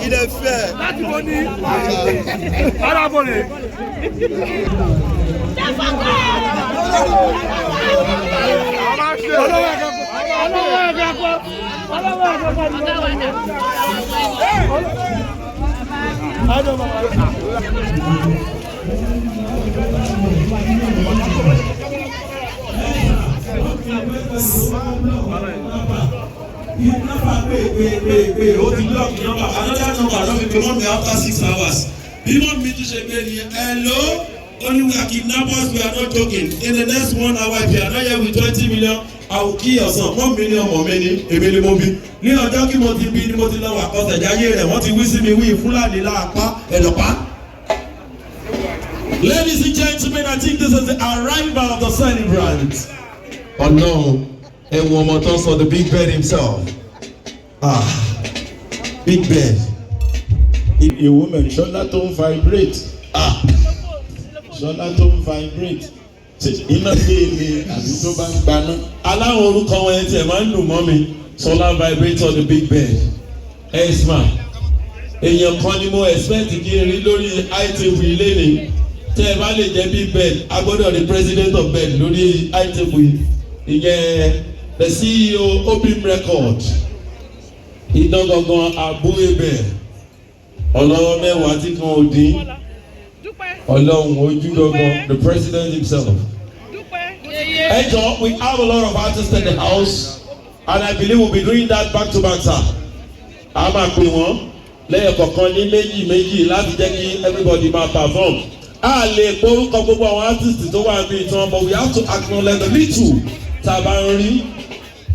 Il est fait. People meet to say, hello, only we are kidnappers, we are not joking. In the next 1 hour, if you are not here with 20 million, I will kill your son. 1 million or many, a million more. Ní ọjọ́ kí mo ti bí ní mo ti lọ́wọ́ àkọsẹ̀ jáyé rẹ̀, wọ́n ti wí sí mi wí Fúlàní láàpá ẹ̀lọ́pá. Ladies and gentlemen, I think this is the arrival of the celebrant. Oh no, and one more toss for the Big Ben himself. Big Ben. A woman, Shola don't vibrate. Shola don't vibrate. Iná lé àbí tó bá ń gbaná. Aláwọ̀ orúkọ wọn ẹ̀ tiẹ̀ máa ń dùn mọ́ mi. Solar vibrator the Big Ben. Esma. Èèyàn kan ni mo expect kí n rí lórí ITV lẹ́nìí. Tẹ́ ẹ bá lè jẹ́ Big Ben, a gbọ́dọ̀ rí president of Ben lórí ITV. Ìyẹn the CEO Obim Record. Iná gangan Abu Ebel. Ọlọ́wọ́ mẹ́wàá tí kan ò dín. Ọlọ́run ojú gangan the president himself. Hey John, we have a lot of artists in the house and I believe we'll be doing that back to back, sir. A máa pè wọ́n lẹ́yìn kọ̀ọ̀kan ní méjì láti jẹ́ kí everybody máa perform. A lè porúkọ gbogbo àwọn artists tó wà ní ìtàn but we have to acknowledge the little tàbá ń rí.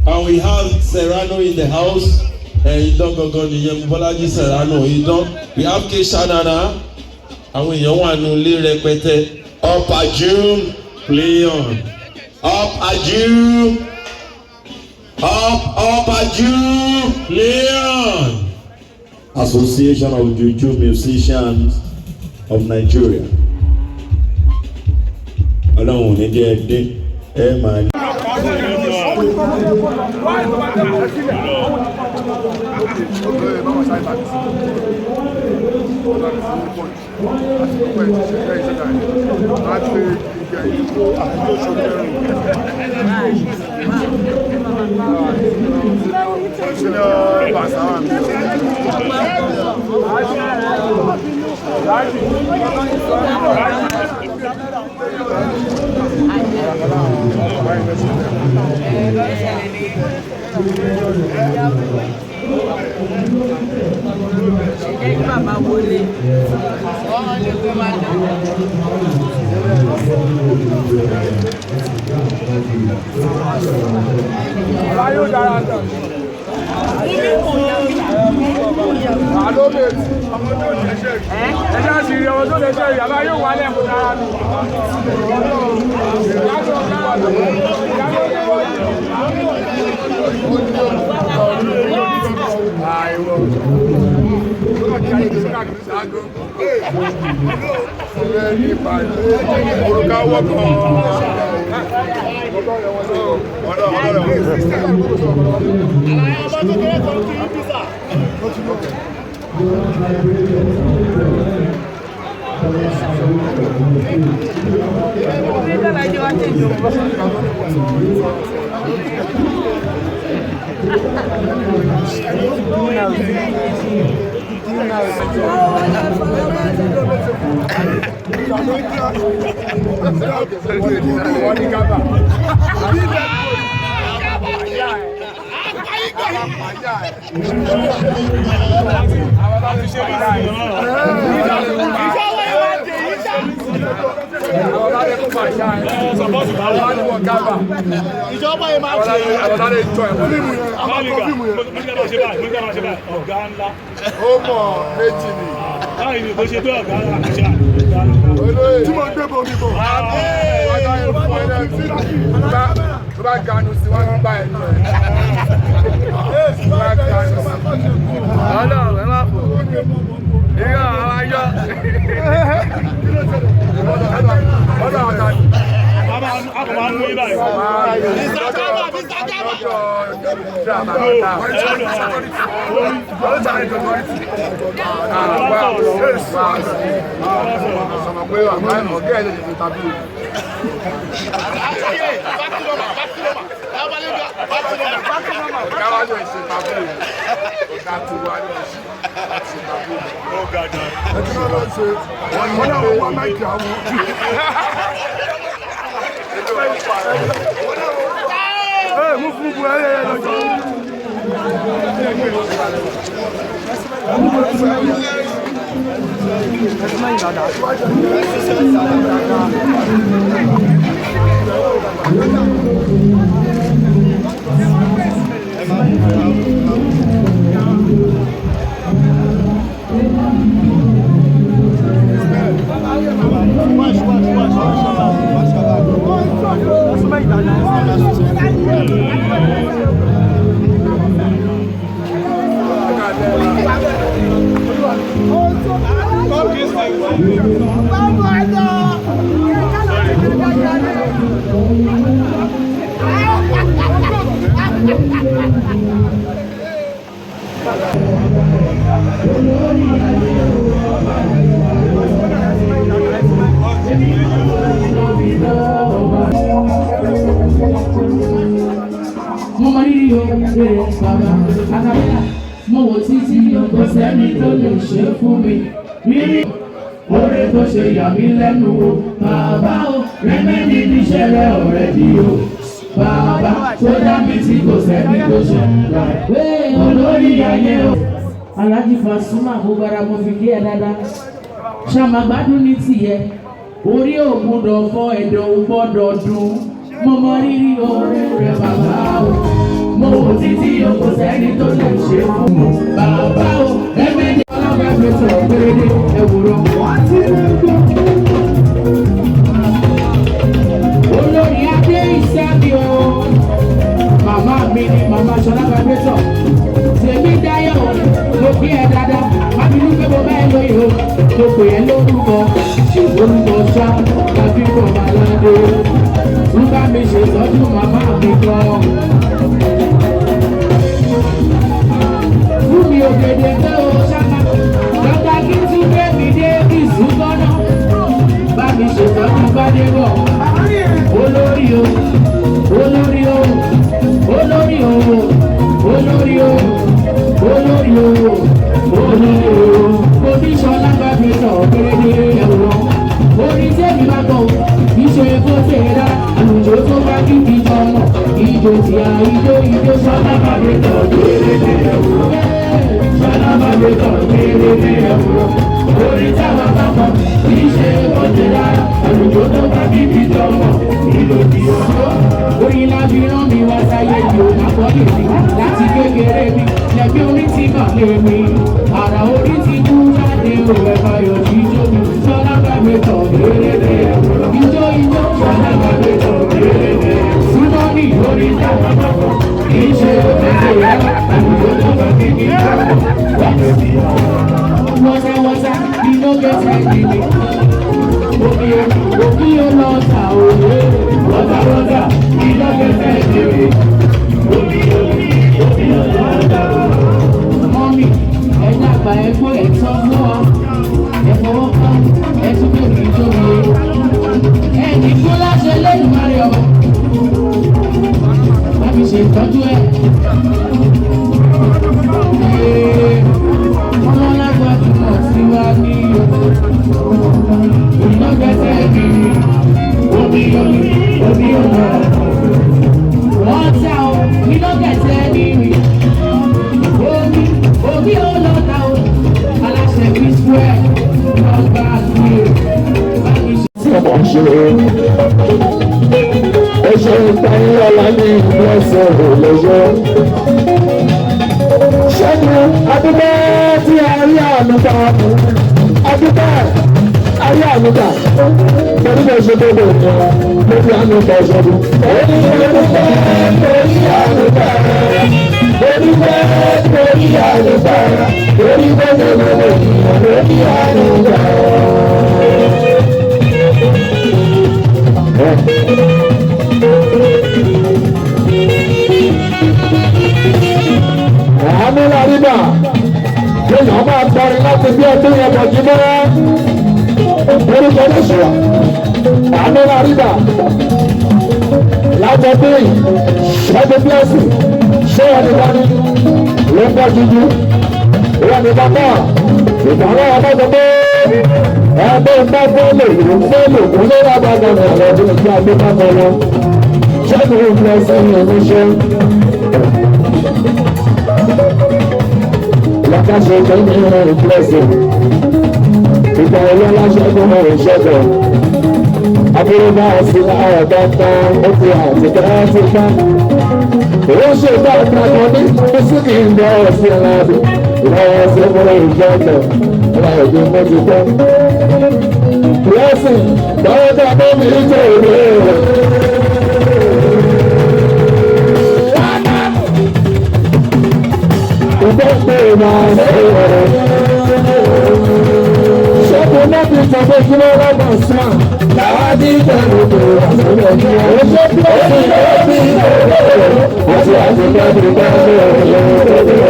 And we have Serrano in the house. Ìdán gangan nìyẹn Bọ́lájí Serrano ìdán. We have Keisha Nana. Àwọn èèyàn wà nù ilé rẹpẹtẹ. Up Ajum, play on. Up Ajum. Up Ajum, play on. Association of Juju Musicians of Nigeria. Ọlọ́run ní jẹ́ ẹdín ẹ máa ní. ìjọba yìí máa ṣe ọ̀gá ńlá ó mọ̀ méjì ni báyìí ni bó ṣe tó ọ̀gá ńlá tí mo gbé bomi bò. tó bá ganu sí wọn bá ẹ nù ẹ. ọlọ́run ẹ má fò ìyá àwọn ayọ́. ọlọ́run ọ̀tá ni. Ako máa ń mú ibà yìí. Mo wò títí kò sẹ́ni tó lè ṣe fún mi. Rírí oore tó ṣe yà mí lẹ́nu o. Bàbá o, rẹ́mẹ́dì níṣẹ́ rẹ̀ ọ̀rẹ́ di o. Bàbá tó dá mi tí kò sẹ́ni tó ṣe rẹ̀. Olórí ayé o. Alhaji Pasuma mo gbára mo fi kí ẹ dáadáa. Ṣàmà gbádùn ní tìyẹ. Orí ò gbọ́dọ̀ fọ́ ẹ̀dọ̀ ò gbọ́dọ̀ dùn. Mo mọ rírì oore rẹ̀ bàbá o. Mo wò títí o kò sẹ́ni tó lè ṣe fún mi. Bàbá o, ẹ̀mẹ́ni ọlọ́gbà mi sọ̀rọ̀ péréde ẹ̀wòrán. Olórí adé ìṣẹ́bi o. Màmá mi ni màmá Ṣọlá Gbàgbétọ̀. Tèmi dáyọ̀ mo kí ẹ dáadáa. Abinú pé mo bá ẹ lóye o. Mo pè é lórúkọ. Orúkọ ṣá tàbí kò máa ládé. Ń bá mi ṣètọ́jú màmá mi gan. Fúnmi ògèdè pé o ṣáná. Dọ́kítà kí n tún gbé mi dé ìṣúgbọ́nà. Bá mi ṣètọ́jú Gbádébọ̀. Olórí o, olórí o, olórí o, olórí o, olórí o, olórí o. Oníṣọ́lá Gbàgbétọ̀ kéde ẹ̀rọ. Orí tèmi bá gbọ́, ìṣe kó ṣe rà. Àlùjọ tó bá kí kí jọmọ. Ìjọ tí a ìjọ Ṣọlá Gbàgbétọ̀ kéde ẹ̀rọ. Ṣọlá Gbàgbétọ̀ kéde ẹ̀rọ. Orí táwọn bá gbọ́, ìṣe kó ṣe rà. Àlùjọ tó bá kí kí jọmọ. Ìjọ tí a orin lábí rán mi wá sáyé mi ò máa kọ́ lè mi. Láti kékeré mi, lẹ́bí orí ti bà lé mi. Àrà orí ti kú jáde o ẹ̀ka yọ̀ jíjó mi. Ṣọlá Gbàgbétọ̀ kéde ẹ̀rọ. Ìjọ Ṣọlá Gbàgbétọ̀ kéde ẹ̀rọ. Súnmọ́nì orí táwọn bá gbọ́, kì í ṣe òkèèrè rárá. Àlùjọ tó bá kí kí jọmọ. Wọ́sàwọ́sà ni ló gẹ̀ẹ́sì ìdílé. Òbí ó lọ ta òwe. Wọ́sàwọ́sà ni ló gẹ̀ẹ́sì ìdílé. ṣètọ́jú ẹ̀. Ọlọ́lágbá túmọ̀ sí wa ní ìlọ́gẹ́sẹ̀ ní omi ọ̀nà. Wọ́n ta o, ìlọ́gẹ́sẹ̀ ní omi ọlọ́ta o. Aláṣẹ P-Square lọ́gbà sí ọmọ ṣe ẹṣẹ ìtayín ọlá ní ìlú ẹsẹ òlẹyọ ṣẹ́gun adúgbò tí a rí àmúta adúgbò ayé àmúta pẹ̀lú bẹ́ẹ̀ ṣe gbogbo ìtàn lórí àmúta ìṣẹ́gun. Lórí àmúta lórí bẹ́ẹ̀ lórí àmúta lórí bẹ́ẹ̀ lórí àmúta. Àánú la rí bà, èèyàn máa kọrin láti bí ọdún yẹn bọ̀ jí mọ́ra. Orúkọ ní sùwà, àánú la rí bà. Lájọ bí ṣẹ́gun bíẹ́sì, ṣé ẹni dání ló ń bọ́ jíjú? Ìwọ́n ní bàbá, ìgbàlọ́ ọmọdé pé ẹgbẹ́ ìgbà fọ́lẹ̀ ìlú fọ́lẹ̀ kò lè rà bá gbọ́dọ̀ ọ̀rọ̀ ọdún ìgbà tó bá bọ̀ lọ. Ṣẹ́gun ń lọ sẹ́yìn oníṣẹ́. Lákàṣe ìtọ́jú ìrìn ìpínlẹ̀sì. Ìgbà ìlọ́lá ṣẹ́gun ọ̀rọ̀ ìṣẹ́gun. Abúlé náà sí láàárọ̀ dáadáa ó fi àtìkẹ́ sí ká. Òun ṣe ìgbà ìtàkùn ní bísíkì ń bọ̀ sí aláàbò. Ìlọ́wọ́ sí ọmọ ìjọ́jọ́. Ọba ìdí mọ́jú tán. Blessing, báwo dá bó mi jẹ́ òde rẹ̀? Ìgbésẹ̀ máa ń ṣe rẹ̀. Ṣẹ́gun náà ti sọ pé kí ló rọ́bà sàn. Làwọn ti tẹ̀lé tó àtúnyẹ̀ kí wọ́n ṣe bí ó ti lé bí ìrẹ̀lẹ̀. Àti àtúnyẹ̀ bí bá ṣe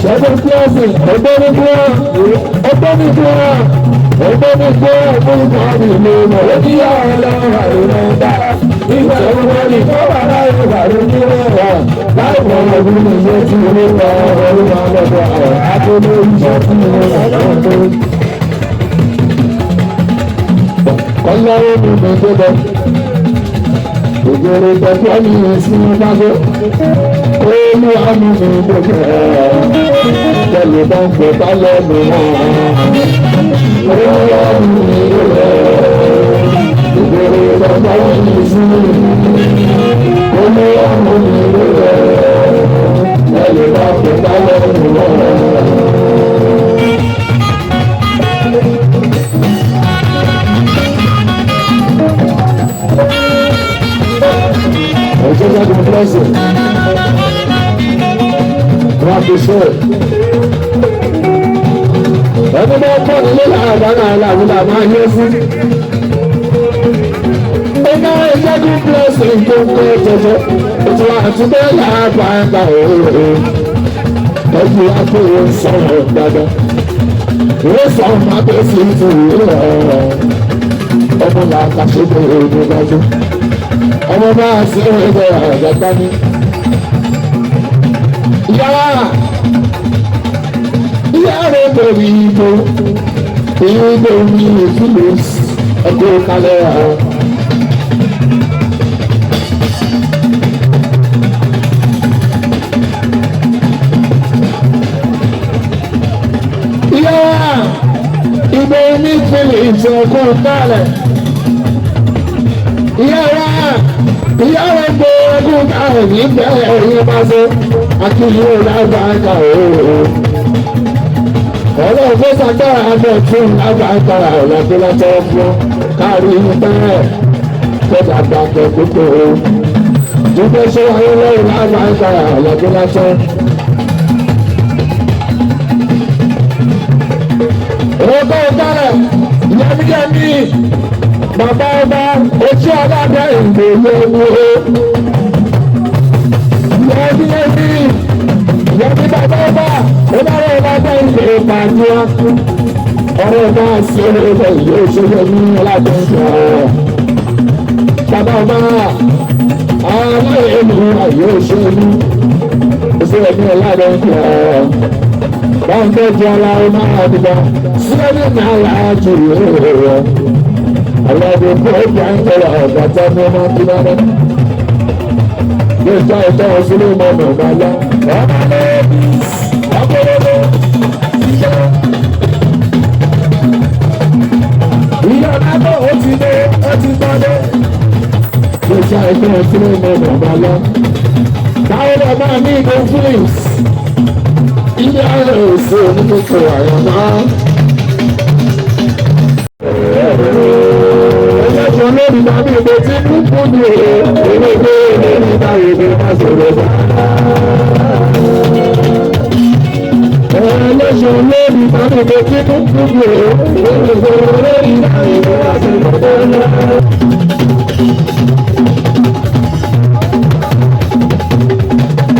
Ṣẹ́gun kíláàsì ọgbọ́nìgbọ́ fún ìkọ́ni ìlú mọ̀ ó ní àwọn ọlọ́run àìrìnà dára nígbà tó wọ́n ní kọ́ wà láì pàdé ní ẹ̀rọ láì mọ̀ ọdún ní iṣẹ́ tí ó ní pa ọdún máa lọ́dọ̀ àwọn akóló iṣẹ́ tí ó ní ọdún tó. Ọlọ́run mi ní gbọ́dọ̀ òjòrò tẹ̀kọ́ ní ìsinmi dágbó olú àmì mi gbogbo tẹ̀lé bá ń pè bá lẹ́nu wọn. Olú àmì mi gbogbo òjòrò tẹ̀kọ́ ní ìsinmi olú àmì mi gbogbo tẹ̀lé bá ń pè bá lẹ́nu wọn. Jesus will bless you. What you say? Ẹni bá kọ́ nílé àdáná aláwùdá máa yẹ sí. Iná ìjẹ́jú blessing tó ń kọ́ jẹjẹ. Ètò àtúndé làbà ẹ̀ka òòrè. Ẹbí akóró sọ̀rọ̀ dáadáa. Ìwé sọ̀rọ̀ máa bẹ̀ sí ìtòwé ọ̀rọ̀. Ọmọ làkàṣe bẹ̀rẹ̀ ìdúgbàjú. Ọmọ bá a sí ẹgbẹ́ àgbàgbà ní. Ìyá rẹ̀ bẹ̀rẹ̀ ìbò, èyí ló ní ìfúlò ẹgbẹ́ kalẹ̀ àwọn. Ìyá ìbò ní ìfúlò ìṣẹ̀kùn kalẹ̀. Ìyá rẹ̀ gbé ẹkún káàrùn ní bẹ́ẹ̀ ẹ̀yìn bá ṣe akíyí lágbàáta òòrùn. Ọlọ́run fẹ́ sàgbára abẹ́ tún lágbàáta ọ̀làgbé látọ́ fún káàrí bẹ́ẹ̀ tẹ́jà gbàgbẹ́ púpọ̀ o. Dúpẹ́ ṣé wáyé lọ́rùn lágbàáta ọ̀làgbé látọ́. Ọgọ́ ọ̀daràn yẹmíyẹmí. Bàbá ọba ojú alábẹ ìgbò lówó. Yẹ́bí bàbá ọba ọlọ́rọ̀ ọba ìgbò ìpàdé. ọ̀rọ̀ bá sí ẹ̀rọ ìlú ìṣẹ́jọ́ ní aláàbẹ̀ńkọ̀ bàbá ọba aláìlú àyè òṣèlú ìṣẹ́jọ́ ní aláàbẹ̀ńkọ̀ báńkẹ́ jẹ́ aláwọ̀ máa dìbò sílẹ̀ ní aláàjù rẹ̀ aláàbẹ̀ńkọ̀ ìgbà ń tẹ̀lé ọ̀gá ní ọmọ kíláàrẹ̀ ní ìjà ìtọ́ sílé mọ́nà ọ̀gá ìyọ̀nàbọ̀ ó ti dé ó ti gbọ́dé. Mo ṣe àìsàn ìṣúná ìmọ̀ ọ̀bà lọ. Táwọn ọba mi ìbò Philips. Ilé ayé òsè oníkókò àyànná. Ẹlẹ́jọ́ lórí tàbí ìbò tí kú fún mi ò ilé ìgbé ìwé nígbà ìwé má sọ̀rọ̀ bá. Ẹlẹ́jọ́ lórí tàbí ìbò tí kú fún mi ò ilé ìgbé ìwé má sọ̀rọ̀ bá.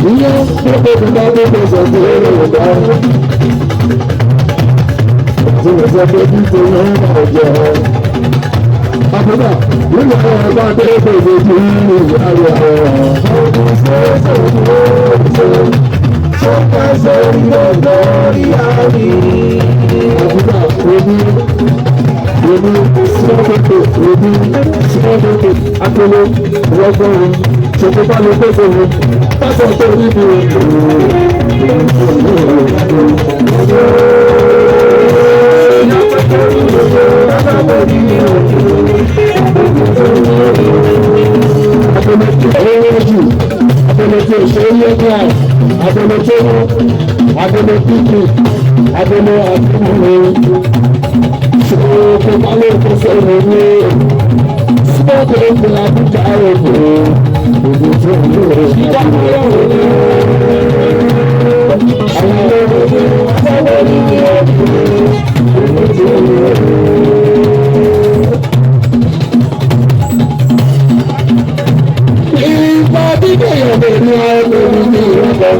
Ìyá gbogbo ìgbà gbogbo ìṣẹ̀dá ẹ̀rọ ìgbà tí mo sọ pé bí tó yọ ọ́ máa jẹ ọ́. Àbúrò nígbà wọn bá dé gbogbo ìlú ìyá rẹ̀ ọ̀rọ̀ ṣọ́kàṣẹ́ ìlọ́gbọ́ ìyá mi. Àbúrò omi símọ́tòkè akọlọ ìwọ́gbọ́n ṣòkòtà ló pèsè mi pásọ̀ tó níbi ètò Abẹ́lẹ́tì òṣèré ẹgbẹ́ abẹ́lẹ́tì abẹ́lẹ́tì abẹ́lẹ́ àbúrò ṣòkò balẹ̀ ìpèsè ìròyìn síbọ̀dé ìpínlẹ̀ Àbújá òkè òkè tó ń lò ó ṣàkóso àwọn ọmọdé ní ọdún òkè tó ń lò ó. Ìgbà dídé ìyọ̀bẹ̀ ní ọmọ ní ìrọ̀lẹ́.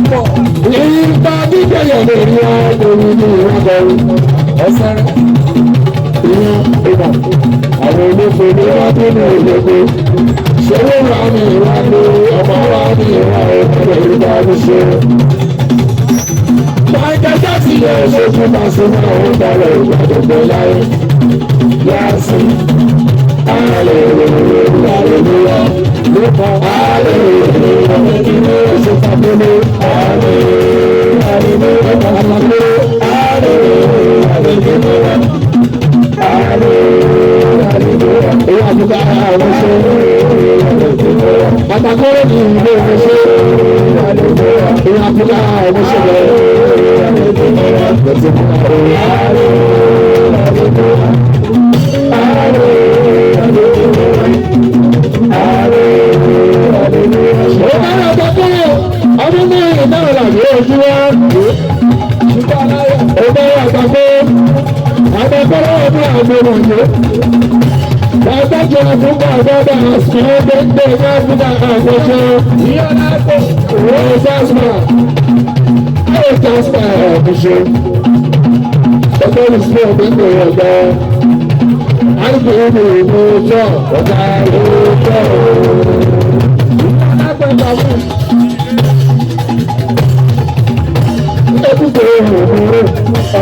Ìgbà dídé ìyọ̀bẹ̀ ní ọmọ ní ìrọ̀lẹ́. Ọ̀sẹ̀ ìyẹn ìgbà àwọn olóògbé ní ọdún ní ìlẹ́gbẹ́. Ṣé wà ní ìwádìí ọmọ wa ní ìwádìí ọmọdé ìgbà ní ṣe? Máìkẹ́tẹ́ ti yẹ ṣojú máa ṣe máa ń balẹ̀ ìgbàdọ̀gbọ̀ láyé. Yáàsì, àlèlèlèlèlèlèlèlè, nípa àlèlèlèlèlèlè, ìṣèpàdélé, àlèlèlèlèlèlè, àlàkóró, àlèlèlèlèlèlè, àlèlèlèlèlè. Èyí àbúkà àwọn ṣe àtàkóró ní ìlú ìfẹsẹ̀. Èyí àbúkà àwọn ṣe ọdún ní ìdáhùn àbí ojú wa ọdún àgbàgbọ́ àgbàgbọ́ ọdún àgbẹ̀wọ̀nyẹ adájọ́ àfúgbà àgbàgbà àsìkò gbẹgbẹ ní àfúgbà àgbẹ̀jọ rọ́ọ̀sásmà rọ́ọ̀sásmà àbùṣe ọgbẹ́ ìṣúná ọ̀gbẹ́gbẹ̀ ọ̀gá àgbẹ̀wò ìmọ̀ọ́jọ́ ọ̀gá ìmọ̀ọ́jọ́ agbẹ̀gbà fún. Ebúgbé òhòrò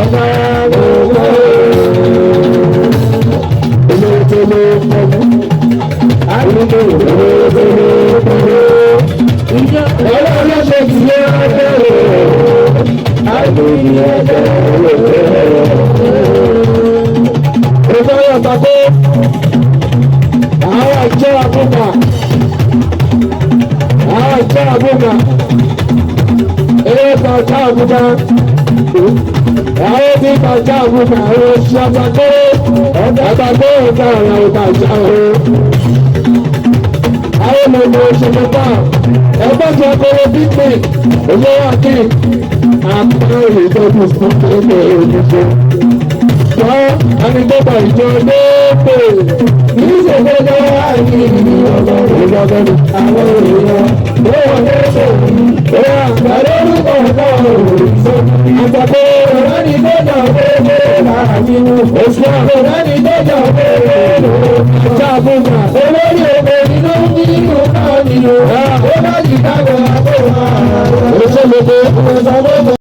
ọ̀gá òhòrò olóòtóló fọ́mù àdúgbò olóòtóló fọ́mù ọlọ́ọ̀lọ́sẹ̀ tí ó bẹ̀rẹ̀ àdúgbò olóòtóló ìfọyọ̀ tàbí àwọn àjọ àbúgbà ọjà àbúgbà àwọn tí ọjà àbúgbà àwọn oṣù àgbàgbé àgbàgbé ọjà àwọn ìbàjá ọ̀hún. àwọn ọmọ òṣèlú bá ẹgbẹ́ tí wọ́n kọ́wọ́ pípé olówó àti àpá ìtọ́jú fún ẹgbẹ́ òyìnbó. Ẹni tó bá ìjọ lóòpè. Kìí ṣe gbọ́dọ̀ àìní ìlú ọ̀gbọ̀n ìjọba àwọn èèyàn. Ó wọlé sóòrùn. Ó wà àgbàdo orúkọ ọ̀gá òòrùn. Àgbàdo ìrọ́ni tó jà pépé láàmì wù. Oṣù ìrọ́ni tó jà pépé lò. Ṣàbùkà olórí òkè nínú nínú náà nínú. Ó bá jì káwé àbúrò. Oṣù lóko.